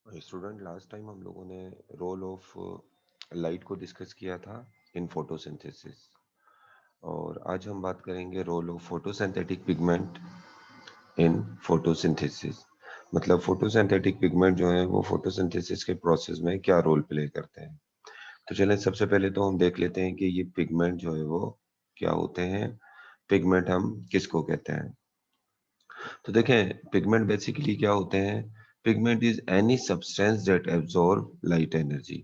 Student, last time हम लोगों ने रोल ऑफ लाइट को डिस्कस किया था इन फोटोसिंथेसिस। और आज हम बात करेंगे role of photosynthetic pigment in photosynthesis. मतलब फोटोसिंथेटिक पिगमेंट जो है वो फोटोसिंथेसिस के प्रोसेस में क्या रोल प्ले करते हैं। तो चलें, सबसे पहले तो हम देख लेते हैं कि ये पिगमेंट जो है वो क्या होते हैं। पिगमेंट हम किसको कहते हैं? तो देखें, पिगमेंट बेसिकली क्या होते हैं। Pigment is any substance that absorb light energy.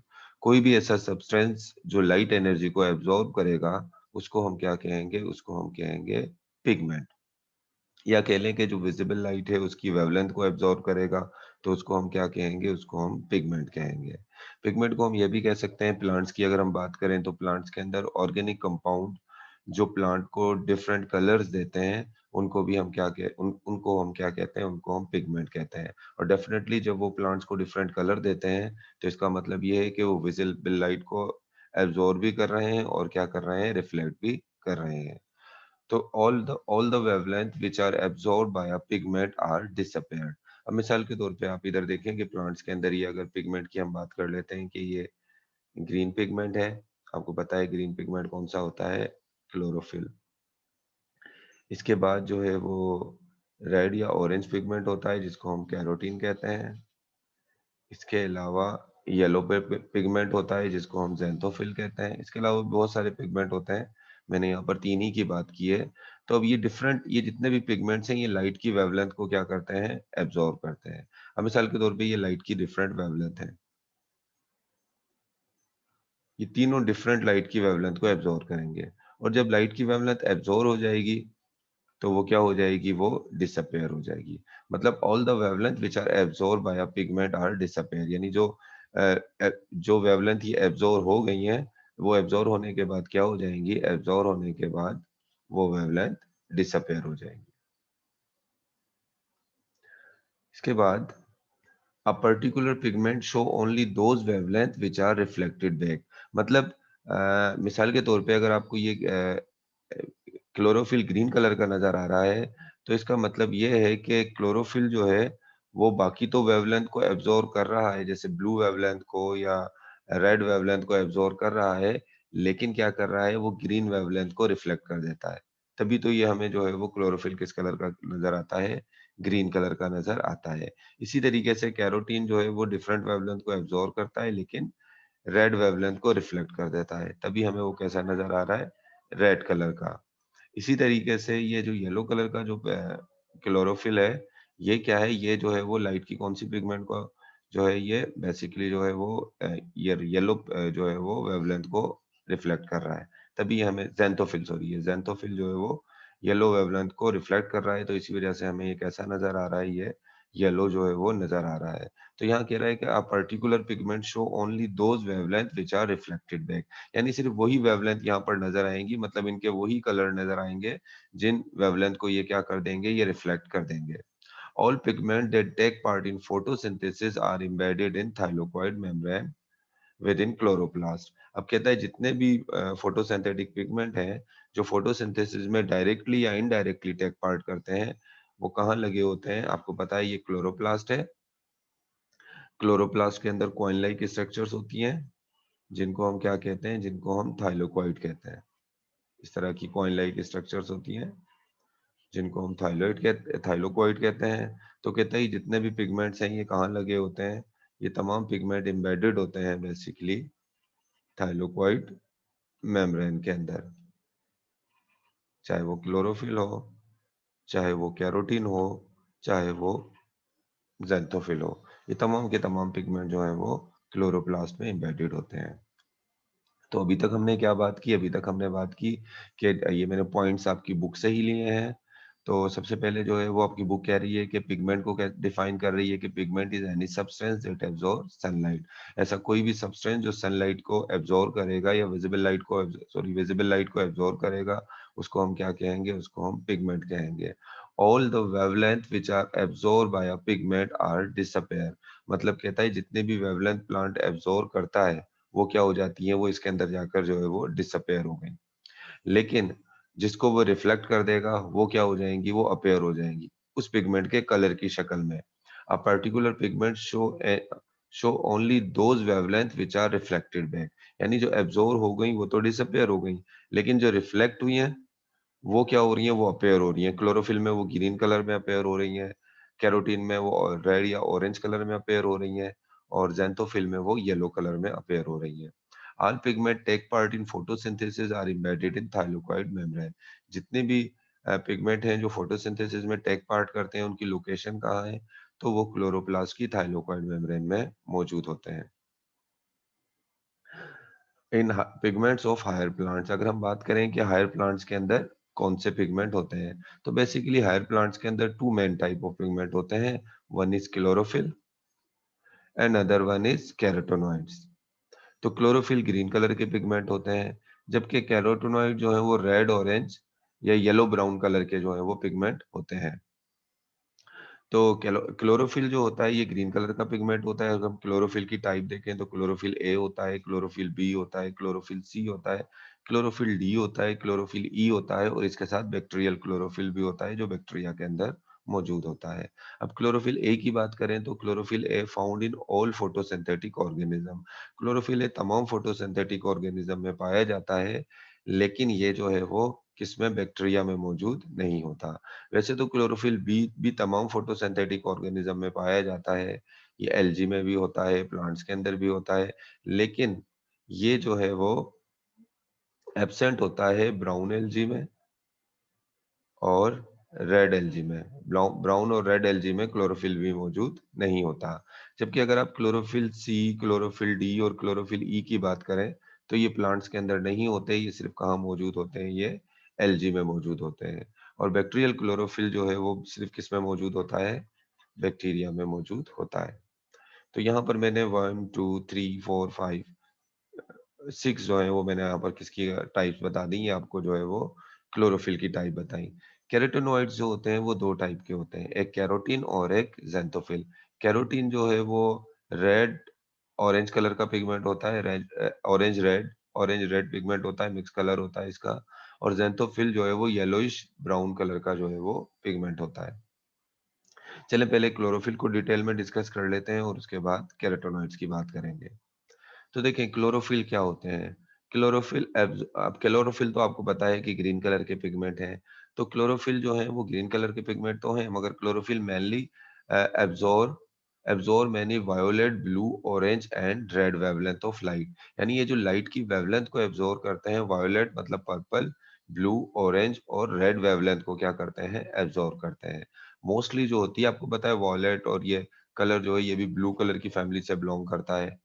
कोई भी ऐसा सब्सटेंस जो लाइट एनर्जी को एब्जॉर्ब करेगा, उसको हम क्या कहेंगे? उसको हम कहेंगे पिगमेंट। या कह लें कि जो विजिबल लाइट है उसकी वेवलेंथ को एब्जॉर्ब करेगा, तो उसको हम क्या कहेंगे? उसको हम पिगमेंट कहेंगे। पिगमेंट को हम ये भी कह सकते हैं, प्लांट्स की अगर हम बात करें तो प्लांट्स के अंदर ऑर्गेनिक कंपाउंड जो प्लांट को डिफरेंट कलर्स देते हैं, उनको भी हम उनको हम क्या कहते हैं? उनको हम पिगमेंट कहते हैं। और डेफिनेटली जब वो प्लांट्स को डिफरेंट कलर देते हैं, तो इसका मतलब ये है कि वो विजिबल लाइट को एब्जॉर्ब भी कर रहे हैं और क्या कर रहे हैं? रिफ्लेक्ट भी कर रहे हैं। तो all the wavelength which are absorbed by a pigment are disappeared। अब मिसाल के तौर पे आप इधर देखें कि प्लांट्स के अंदर ये अगर पिगमेंट की हम बात कर लेते हैं कि ये ग्रीन पिगमेंट है। आपको पता है ग्रीन पिगमेंट कौन सा होता है? क्लोरोफिल। इसके बाद जो है वो रेड या ऑरेंज पिगमेंट होता है जिसको हम कैरोटीन कहते हैं। इसके अलावा येलो पिगमेंट होता है जिसको हम ज़ैंथोफिल कहते हैं। इसके अलावा भी बहुत सारे पिगमेंट होते हैं, मैंने यहाँ पर 3 ही की बात की है। तो अब ये जितने भी पिगमेंट्स हैं, ये लाइट की वेवलेंथ को क्या करते हैं? एब्ज़ॉर्ब करते हैं। अब मिसाल के तौर पे ये लाइट की डिफरेंट वेवलेंथ है। ये तीनों डिफरेंट लाइट की वेवलेंथ को एब्ज़ॉर्ब करेंगे, और जब लाइट की वेवलेंथ एब्ज़ॉर्ब हो जाएगी, तो वो क्या हो जाएगी? वो डिसअपियर हो जाएगी। मतलब all the wavelength which are absorb by a pigment are disappear. यानी जो वेवलेंथ ये एब्जॉर्ब हो गई हैं, वो एब्जॉर्ब होने के बाद क्या हो जाएंगी? एब्जॉर्ब होने के बाद वो वेवलेंथ डिसअपियर हो जाएंगी। इसके बाद a particular pigment show only those wavelength which are reflected back. मतलब मिसाल के तौर पे अगर आपको ये क्लोरोफिल ग्रीन कलर का नजर आ रहा है, तो इसका मतलब ये है कि क्लोरोफिल जो है वो बाकी तो वेवलेंथ को एब्जॉर्ब कर रहा है, जैसे ब्लू वेवलेंथ को या रेड वेवलेंथ को एब्जॉर्ब कर रहा है, लेकिन क्या कर रहा है? वो ग्रीन वेवलेंथ को रिफ्लेक्ट कर देता है। तभी तो ये हमें जो है वो क्लोरोफिल किस कलर का नजर आता है? ग्रीन कलर का नजर आता है। इसी तरीके से कैरोटीन जो है वो डिफरेंट वेवलेंथ को एब्जॉर्ब करता है, लेकिन रेड वेवलेंथ को रिफ्लेक्ट कर देता है, तभी हमें वो कैसा नजर आ रहा है? रेड कलर का। इसी तरीके से ये जो येलो कलर का जो क्लोरोफिल है, ये क्या है? ये जो है वो लाइट की कौन सी पिगमेंट को जो है ये बेसिकली जो है वो ये येलो जो है वो वेवलेंथ को रिफ्लेक्ट कर रहा है। तभी हमें ज़ैंथोफिल, सॉरी, ये ज़ैंथोफिल जो है वो येलो वेवलेंथ को रिफ्लेक्ट कर रहा है, तो इसी वजह से हमें ये कैसा नजर आ रहा है? ये येलो जो है वो नजर आ रहा है। तो यहाँ कह रहा है कि a particular pigment show only those wavelength which are reflected back. यानी सिर्फ वही वेवलेंथ यहाँ पर नजर आएंगी, मतलब इनके वही कलर नजर आएंगे जिन वेवलेंथ को ये क्या कर देंगे? ये रिफ्लेक्ट कर देंगे। All pigment that take part in photosynthesis are embedded in thylakoid membrane within chloroplast. अब कहता है जितने भी फोटोसिंथेटिक पिगमेंट हैं जो फोटोसिंथेसिस में डायरेक्टली या इनडायरेक्टली टेक पार्ट करते हैं, वो कहाँ लगे होते हैं? आपको पता है ये क्लोरोप्लास्ट है। क्लोरोप्लास्ट के अंदर कॉइन लाइक स्ट्रक्चर्स होती हैं, जिनको हम क्या कहते हैं? जिनको हम थाइलाकोइड कहते हैं। इस तरह की कॉइन लाइक स्ट्रक्चर्स होती हैं, जिनको हम थाइलोकोइड कहते हैं। तो कहते हैं जितने भी पिगमेंट्स हैं ये कहाँ लगे होते हैं? ये तमाम पिगमेंट एम्बेडेड होते हैं बेसिकली थाइलोकोइड मेम्ब्रेन के अंदर, चाहे वो क्लोरोफिल हो, चाहे वो कैरोटीन हो, चाहे वो ज़ैंथोफिल हो। ये तमाम के तमाम पिगमेंट जो हैं वो क्लोरोप्लास्ट में एम्बेडेड होते हैं। तो अभी तक हमने क्या बात की? अभी तक हमने बात की कि ये मैंने पॉइंट्स आपकी बुक से ही लिए हैं। तो सबसे पहले जो है वो आपकी बुक कह रही है कि पिगमेंट को डिफाइन कर रही है कि pigment is any substance that absorb sunlight. ऐसा कोई भी सब्सटेंस जो सनलाइट को एब्जॉर्ब करेगा या विजिबल लाइट को एब्जॉर्ब करेगा, उसको हम क्या कहेंगे? उसको हम पिगमेंट कहेंगे। All the wavelength which are absorb by a pigment are disappear. मतलब कहता है जितने भी वेवलेंथ प्लांट एब्जॉर्ब करता है, वो क्या हो जाती हैं? वो इसके अंदर जाकर जो है वो डिसअपेयर हो गई। लेकिन जिसको वो रिफ्लेक्ट कर देगा, वो क्या हो जाएंगी? वो अपीयर हो जाएंगी उस पिगमेंट के कलर की शक्ल में। A particular pigment show show only those wavelength which are reflected back, यानी जो एब्जॉर्ब हो गई वो तो डिसअपियर हो गई, लेकिन जो रिफ्लेक्ट हुई हैं वो क्या हो रही हैं, वो अपीयर हो रही हैं। क्लोरोफिल में वो ग्रीन कलर में अपीयर हो रही हैं, कैरोटीन में वो रेड या ऑरेंज कलर में अपीयर हो रही हैं, और ज़ैंथोफिल में वो येलो कलर में अपीयर हो रही हैं। All pigment take part in photosynthesis are embedded in thylakoid membrane. जितने भी पिगमेंट हैं जो फोटोसिंथेसिस में टेक पार्ट करते हैं, उनकी लोकेशन कहाँ है? तो वो क्लोरोप्लास्ट की थाइलाकोइड मेम्ब्रेन में मौजूद होते हैं। इन पिगमेंट्स ऑफ हायर प्लांट्स, अगर हम बात करें कि हायर प्लांट्स के अंदर कौन से पिगमेंट होते हैं, तो बेसिकली हायर प्लांट्स के अंदर two main type of pigment होते हैं। One is chlorophyll and other one is carotenoids. तो क्लोरोफिल ग्रीन कलर के पिगमेंट होते हैं, जबकि कैरोटेनॉइड जो है वो रेड ऑरेंज या येलो ब्राउन कलर के जो है वो पिगमेंट होते हैं। तो क्लोरोफिल जो होता है ये ग्रीन कलर का पिगमेंट होता है। अगर हम क्लोरोफिल की टाइप देखें तो क्लोरोफिल ए होता है, क्लोरोफिल बी होता है, क्लोरोफिल सी होता है, क्लोरोफिल डी होता है, क्लोरोफिल ई होता है, और इसके साथ बैक्टीरियल क्लोरोफिल भी होता है जो बैक्टीरिया के अंदर मौजूद होता है। अब क्लोरोफिल ए की बात करें तो chlorophyll a found in all photosynthetic organism. Chlorophyll a तमाम फोटोसिंथेटिक ऑर्गेनिज्म में पाया जाता है, लेकिन ये जो है वो किसमें, बैक्टीरिया में मौजूद नहीं होता। वैसे तो क्लोरोफिल बी भी तमाम फोटोसिंथेटिक ऑर्गेनिज्म में पाया जाता है। ये एल्गी में भी होता है, प्लांट्स के अंदर भी होता है, लेकिन ये जो है वो एब्सेंट होता है ब्राउन एल्गी में और रेड एल्गी में। ब्राउन और रेड एल्गी में क्लोरोफिल भी मौजूद नहीं होता। जबकि अगर आप क्लोरोफिल सी, क्लोरोफिल डी और क्लोरोफिल ई की बात करें तो ये प्लांट्स के अंदर नहीं होते, ये सिर्फ कहाँ मौजूद होते हैं, ये एल्गी में मौजूद होते हैं। और बैक्टीरियल क्लोरोफिल जो है वो सिर्फ किस में मौजूद होता है, बैक्टीरिया में मौजूद होता है। तो यहाँ पर मैंने 1 2 3 4 5 6 जो है वो मैंने यहाँ पर किसकी टाइप्स बता दी, ये आपको जो है वो क्लोरोफिल की टाइप बताई। कैरोटेनॉइड्स जो होते हैं वो दो टाइप के होते हैं, एक कैरोटीन और एक ज़ैंथोफिल। कैरोटीन जो है वो रेड ऑरेंज कलर का पिगमेंट होता है, ऑरेंज रेड पिगमेंट होता है, मिक्स कलर होता है इसका। और ज़ैंथोफिल जो है वो येलोइश ब्राउन कलर का जो है वो पिगमेंट होता है। चलें पहले क्लोरोफिल को डिटेल में डिस्कस कर लेते हैं और उसके बाद कैरोटेनॉइड्स की बात करेंगे। तो देखें क्लोरोफिल क्या होते हैं। अब क्लोरोफिल तो आपको पता है कि ग्रीन कलर के पिगमेंट हैं। तो क्लोरोफिल जो है वो ग्रीन कलर के पिगमेंट तो हैं, मगर chlorophyll mainly absorb absorb many violet, blue, orange and red wavelength of light. यानी ये जो लाइट की वेवलेंथ को एब्जॉर्ब करते हैं, वायोलेट मतलब पर्पल, ब्लू, ऑरेंज और रेड वेवलेंथ को क्या करते हैं, एब्जॉर्ब करते हैं। मोस्टली जो होती है आपको पता है वॉयलेट और ये कलर जो है ये भी ब्लू कलर की फैमिली से बिलोंग करता है।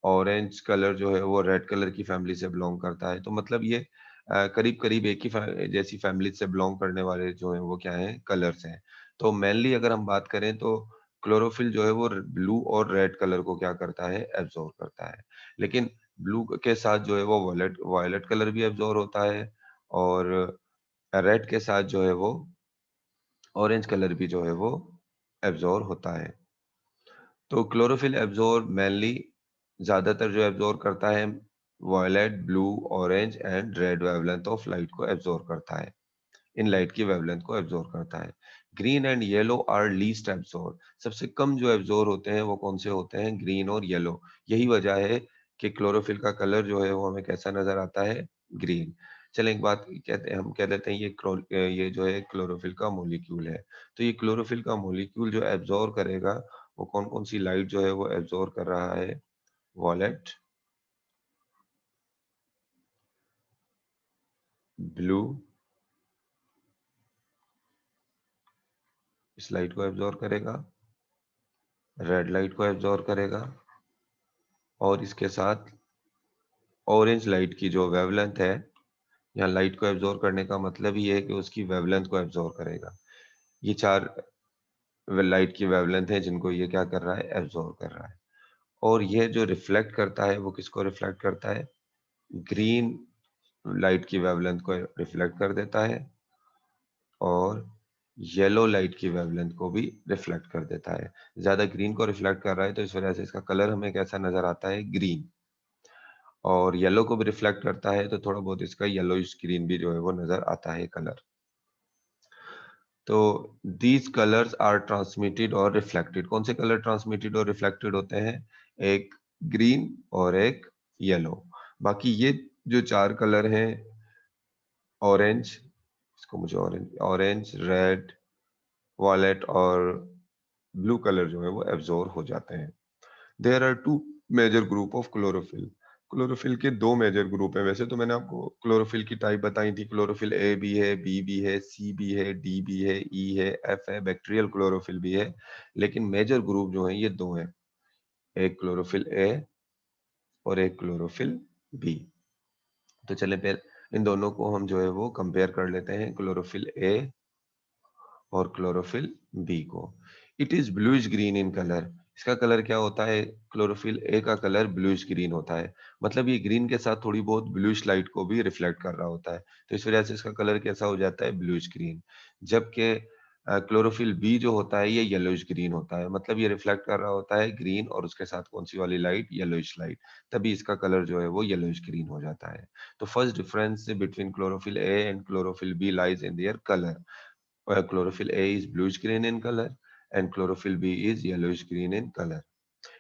ऑरेंज कलर जो है वो रेड कलर की फैमिली से बिलोंग करता है। तो मतलब ये करीब-करीब एक ही जैसी फैमिली से बिलोंग करने वाले जो हैं वो क्या हैं, कलर्स हैं। तो मेनली अगर हम बात करें तो क्लोरोफिल जो है वो ब्लू और रेड कलर को क्या करता है, एब्जॉर्ब करता है। लेकिन ब्लू के साथ जो है वो वॉयलेट वॉयलेट कलर भी एब्जॉर्ब होता है, और रेड के साथ जो है वो ऑरेंज कलर भी जो है वो एब्जॉर्ब होता है। तो क्लोरोफिल एब्जॉर्ब मेनली ज़्यादातर जो एब्जॉर्ब करता है violet, blue, orange and red wavelength of light को एब्जॉर्ब करता है। इन लाइट की वेवलेंथ को एब्जॉर्ब करता है। Green and yellow are least absorb. सबसे कम जो एब्जॉर्ब होते हैं वो कौन से होते हैं, ग्रीन और येलो। यही वजह है कि क्लोरोफिल का कलर जो है वो हमें कैसा नजर आता है, ग्रीन। चलें एक बात कहते हैं, हम कह देते हैं ये जो है क्लोरोफिल का मॉलिक्यूल है। तो ये क्लोरोफिल का मॉलिक्यूल जो एब्जॉर्ब करेगा वो कौन-कौन सी लाइट जो है वो एब्जॉर्ब कर रहा है, वॉयलेट, ब्लू, इस लाइट को एब्जॉर्ब करेगा, रेड लाइट को एब्जॉर्ब करेगा, और इसके साथ ऑरेंज लाइट की जो वेवलेंथ है, यहाँ लाइट को एब्जॉर्ब करने का मतलब ही है कि उसकी वेवलेंथ को एब्जॉर्ब करेगा। ये 4 लाइट की वेवलेंथ है जिनको ये क्या कर रहा है, एब्जॉर्ब कर रहा है। और ये जो रिफ्लेक्ट करता है वो किसको रिफ्लेक्ट करता है, ग्रीन लाइट की वेवलेंथ को रिफ्लेक्ट कर देता है, और येलो लाइट की वेवलेंथ को भी रिफ्लेक्ट कर देता है। ज़्यादा ग्रीन को रिफ्लेक्ट कर रहा है तो इस वजह से इसका कलर हमें कैसा नज़र आता है, ग्रीन। और येलो को भी रिफ्लेक्ट करता है तो थोड़ा बहुत इसका येलोइश ग्रीन भी जो है वो नज़र आता है कलर। तो दीज कलर्स आर ट्रांसमिटेड और रिफ्लेक्टेड। कौन से कलर ट्रांसमिटेड और रिफ्लेक्टेड होते हैं? एक ग्रीन और एक येलो। बाकी ये जो चार कलर हैं, ऑरेंज, इसको मुझे ऑरेंज, रेड, वॉयलेट और ब्लू कलर जो है वो एब्जॉर्ब हो जाते हैं। There are two major group of chlorophyll. Chlorophyll के दो मेजर ग्रुप हैं। वैसे तो मैंने आपको क्लोरोफिल की टाइप बताई थी, क्लोरोफिल ए भी है, बी भी है, सी भी है, डी भी है, ई है, एफ है, बैक्टीरियल क्लोरोफिल भी है। लेकिन मेजर ग्रुप जो है ये दो हैं, एक क्लोरोफिल ए और एक क्लोरोफिल बी। तो चले फिर इन दोनों को हम जो है वो कंपेयर कर लेते हैं, क्लोरोफिल ए और क्लोरोफिल बी को। It is bluish green in colour. इसका कलर क्या होता है? क्लोरोफिल ए का कलर ब्लूइश ग्रीन होता है। मतलब ये ग्रीन के साथ थोड़ी बहुत ब्लूइश लाइट को भी रिफ्लेक्ट कर रहा होता है, तो इस वजह से इसका कलर कैसा हो जाता है? Bluish green. जबकि क्लोरोफिल बी जो होता है ये येलोइश ग्रीन होता है, मतलब ये रिफ्लेक्ट कर रहा होता है ग्रीन और उसके साथ कौन सी वाली लाइट? Yellowish light. तभी इसका कलर जो है वो येलोइश ग्रीन हो जाता है। तो first difference between chlorophyll A and chlorophyll B lies in their colour, where chlorophyll A is bluish green in color and chlorophyll B is yellowish green in color.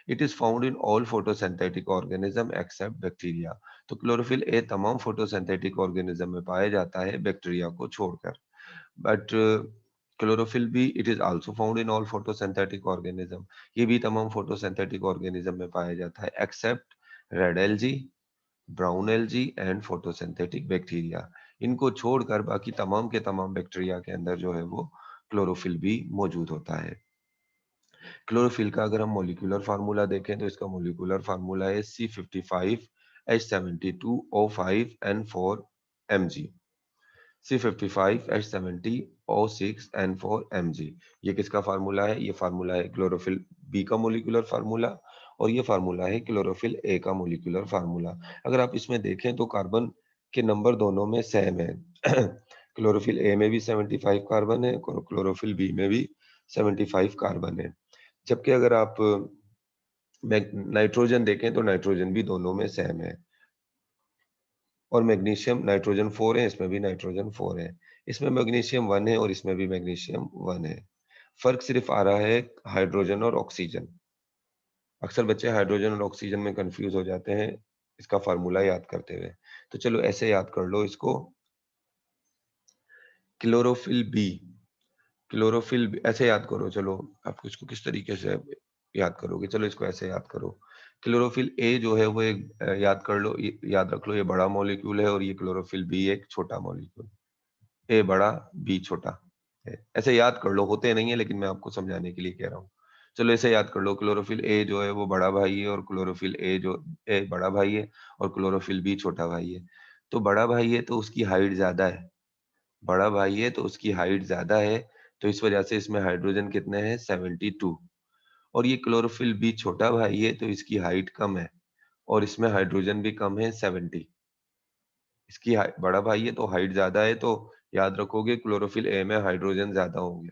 It is found in all photosynthetic organism except bacteria. तो chlorophyll a तमाम photosynthetic organism में पाया जाता है bacteria को छोड़कर। But chlorophyll b it is also found in all photosynthetic organism. ये भी तमाम फोटोसिंथेटिक ऑर्गेनिज्म में पाया जाता है except red algae, brown algae and photosynthetic bacteria. इनको छोड़कर बाकी तमाम के तमाम बैक्टीरिया के अंदर जो है वो क्लोरोफिल भी मौजूद होता है। क्लोरोफिल का अगर हम मॉलिक्यूलर फार्मूला देखें तो इसका मॉलिक्यूलर फार्मूला है C55H72O5N4Mg। C55H70O6N4Mg। ये किसका फार्मूला है? ये फार्मूला है क्लोरोफिल बी का मॉलिक्यूलर फार्मूला, और ये फार्मूला है क्लोरोफिल ए का मॉलिक्यूलर फार्मूला। अगर आप इसमें देखें तो कार्बन के नंबर दोनों में सेम है। क्लोरोफिल ए में भी 75 कार्बन है और क्लोरोफिल बी में भी 75 कार्बन है। जबकि अगर आप नाइट्रोजन देखें तो नाइट्रोजन भी दोनों में सेम है, और मैग्नीशियम नाइट्रोजन 4 है, इसमें भी नाइट्रोजन 4 है। इसमें मैग्नीशियम 1 है और इसमें भी मैग्नीशियम 1 है। फ़र्क सिर्फ़ आ रहा है हाइड्रोजन और ऑक्सीजन। अक्सर बच्चे हाइड्रोजन और ऑक्सीजन में कन्फ्यूज़ हो जाते हैं इसका फ़ॉर्मूला याद करते हुए। तो चलो ऐसे याद कर लो इसको, क्लोरोफिल बी, ऐसे याद करो। चलो आप इसको किस तरीके से याद करोगे? चलो इसको ऐसे याद करो। क्लोरोफिल ए जो है वो एक याद कर लो, याद रख लो, ये बड़ा मॉलिक्यूल है और ये क्लोरोफिल बी एक छोटा मॉलिक्यूल। ए बड़ा, बी छोटा है। ऐसे याद कर लो, होते नहीं है लेकिन मैं आपको समझाने के लिए कह रहा हूँ। चलो ऐसे याद कर लो, क्लोरोफिल ए जो है वो बड़ा भाई है और क्लोरोफिल ए बड़ा भाई है और क्लोरोफिल बी छोटा भाई है। तो बड़ा भाई है तो उसकी हाइट ज़्यादा है, बड़ा भाई है तो उसकी हाइट ज़्यादा है, तो इस वजह से इसमें हाइड्रोजन कितने हैं? 72। और ये क्लोरोफिल बी छोटा भाई है तो इसकी हाइट कम है और इसमें हाइड्रोजन भी कम है, 70। इसकी बड़ा भाई है तो हाइट ज्यादा है, तो याद रखोगे क्लोरोफिल ए में हाइड्रोजन ज्यादा होंगे,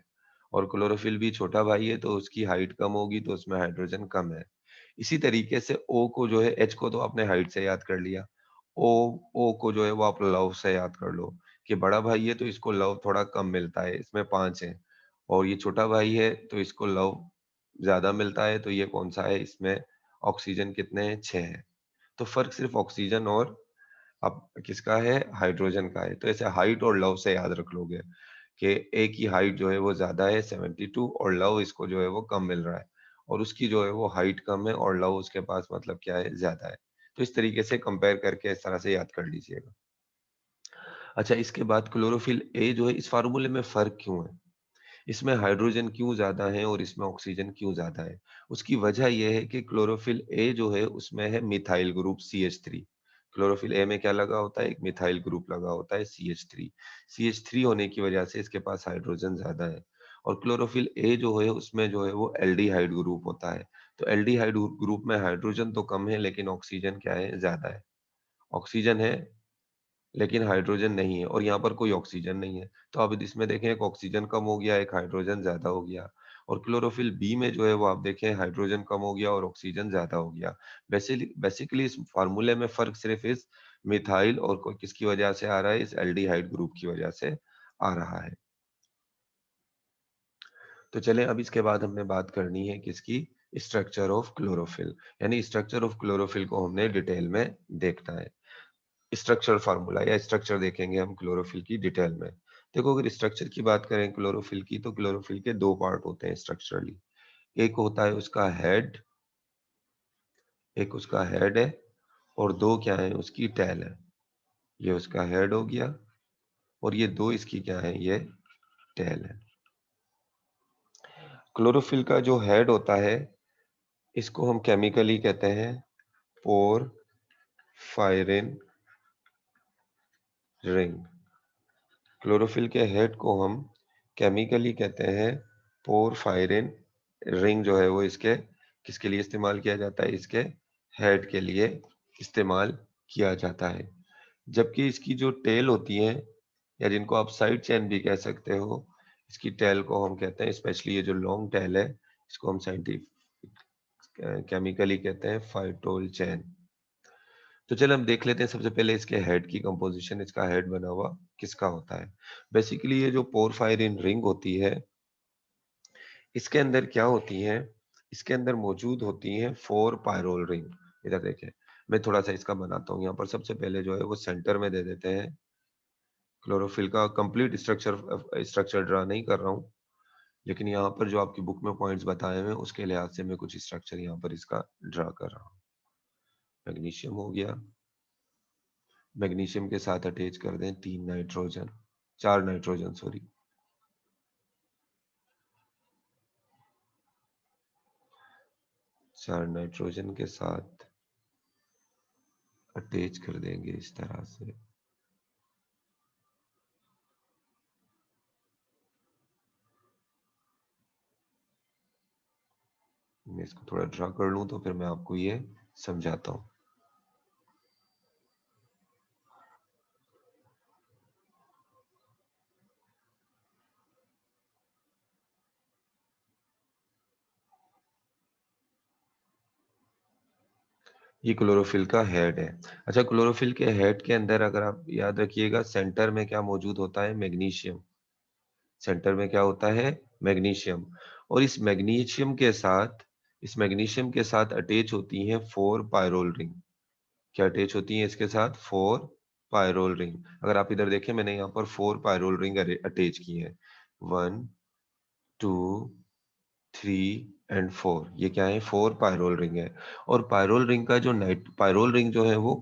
और क्लोरोफिल भी छोटा भाई है तो उसकी हाइट कम होगी तो उसमें हाइड्रोजन कम है। इसी तरीके से ओ को जो है, एच को तो आपने हाइट से याद कर लिया, ओ ओ को जो है वो आप लव से याद कर लो कि बड़ा भाई है तो इसको लव थोड़ा कम मिलता है, इसमें 5 है, और ये छोटा भाई है तो इसको लव ज्यादा मिलता है, तो ये कौन सा है? इसमें ऑक्सीजन कितने हैं? 6 है। तो फर्क सिर्फ ऑक्सीजन और अब किसका है? हाइड्रोजन का है। तो ऐसे हाइट और लव से याद रख लोगे कि ए की हाइट जो है वो ज्यादा है 72, और लव इसको जो है वो कम मिल रहा है, और उसकी जो है वो हाइट कम है और लव उसके पास मतलब क्या है? ज्यादा है। तो इस तरीके से कंपेयर करके इस तरह से याद कर लीजिएगा। अच्छा, इसके बाद क्लोरोफिल ए जो है, इस फार्मूले में फर्क क्यों है? इसमें हाइड्रोजन क्यों ज़्यादा है और इसमें ऑक्सीजन क्यों ज़्यादा है? उसकी वजह ये है कि क्लोरोफिल ए जो है उसमें है methyl group CH3। Chlorophyll A में क्या लगा होता है? एक मिथाइल ग्रुप लगा होता है CH3। CH3 होने की वजह से इसके पास हाइड्रोजन ज़्यादा है। और क्लोरोफिल ए जो है उसमें जो है वो एल्डिहाइड ग्रुप होता है। तो एल्डिहाइड ग्रुप में हाइड्रोजन तो कम है लेकिन ऑक्सीजन क्या है? ज़्यादा है। ऑक्सीजन है लेकिन हाइड्रोजन नहीं है, और यहाँ पर कोई ऑक्सीजन नहीं है। तो अब इसमें देखें, एक ऑक्सीजन कम हो गया, एक हाइड्रोजन ज़्यादा हो गया। और क्लोरोफिल बी में जो है वो आप देखें हाइड्रोजन कम हो गया और ऑक्सीजन ज़्यादा हो गया। बेसिकली इस फ़ॉर्मूले में फ़र्क सिर्फ़ इस मिथाइल और किसकी वजह से आ रहा है? इस एल्डिहाइड ग्रुप की वजह से आ रहा है। तो चलें अब इसके बाद हमने बात करनी है किसकी, स्ट्रक्चर ऑफ क्लोरोफिल, यानी स्ट्रक्चर ऑफ क्लोरोफिल को हमने डिटेल में देखना है। स्ट्रक्चर फार्मूला या स्ट्रक्चर देखेंगे हम क्लोरोफिल की डिटेल में। देखो अगर स्ट्रक्चर की बात करें क्लोरोफिल की, तो क्लोरोफिल के दो पार्ट होते हैं स्ट्रक्चरली। एक होता है उसका हेड, एक उसका हेड है, और दो क्या है, उसकी टेल है। ये उसका हेड हो गया और ये दो इसकी क्या है, ये टेल है। क्लोरोफिल का जो हेड होता है इसको हम केमिकली कहते हैं पोरफायरिन रिंग। क्लोरोफिल के हेड को हम केमिकली कहते हैं पोरफायरिन रिंग। जो है वो इसके किसके लिए इस्तेमाल किया जाता है, इसके हेड के लिए इस्तेमाल किया जाता है। जबकि इसकी जो टेल होती है, या जिनको आप साइड चेन भी कह सकते हो, इसकी टेल को हम कहते हैं, स्पेशली ये जो लॉन्ग टेल है, इसको हम साइंटिफिक केमिकली कहते हैं फाइटोल चेन। तो चलो हम देख लेते हैं सबसे पहले इसके हेड की कंपोजिशन। इसका हेड बना हुआ किसका होता है। बेसिकली ये जो पोरफायरिन रिंग होती है, इसके अंदर क्या होती है, इसके अंदर मौजूद होती हैं 4 पायरोल रिंग। इधर देखें, मैं थोड़ा सा इसका बनाता हूँ। यहाँ पर सबसे पहले जो है वो सेंटर में दे देते हैं। क्लोरोफिल का कंप्लीट स्ट्रक्चर स्ट्रक्चर ड्रा नहीं कर रहा हूँ, लेकिन यहाँ पर जो आपकी बुक में पॉइंट्स बताए हुए हैं उसके लिहाज से मैं कुछ स्ट्रक्चर यहाँ पर इसका ड्रा कर रहा हूँ। मैग्नीशियम हो गया, मैग्नीशियम के साथ अटैच कर दें 3 नाइट्रोजन, 4 नाइट्रोजन सॉरी। चार नाइट्रोजन के साथ अटैच कर देंगे इस तरह से। मैं इसको थोड़ा ड्रा कर लूं तो फिर मैं आपको ये समझाता हूँ। ये क्लोरोफिल का हेड है। अच्छा, क्लोरोफिल के हेड के अंदर अगर आप याद रखिएगा, सेंटर में क्या मौजूद होता है, मैग्नीशियम। सेंटर में क्या होता है, मैग्नीशियम। और इस मैग्नीशियम के साथ अटैच होती हैं 4 पायरोल रिंग। क्या अटैच होती हैं इसके साथ, 4 पायरोल रिंग। अगर आप इधर देखें, मैंने यहाँ पर 4 पायरोल रिंग अटैच की है। 1 2 3 एंड 4। ये क्या है, 4 पायरोल रिंग है। और पायरोल रिंग का जो नाइट पायरोल रिंग जो है वो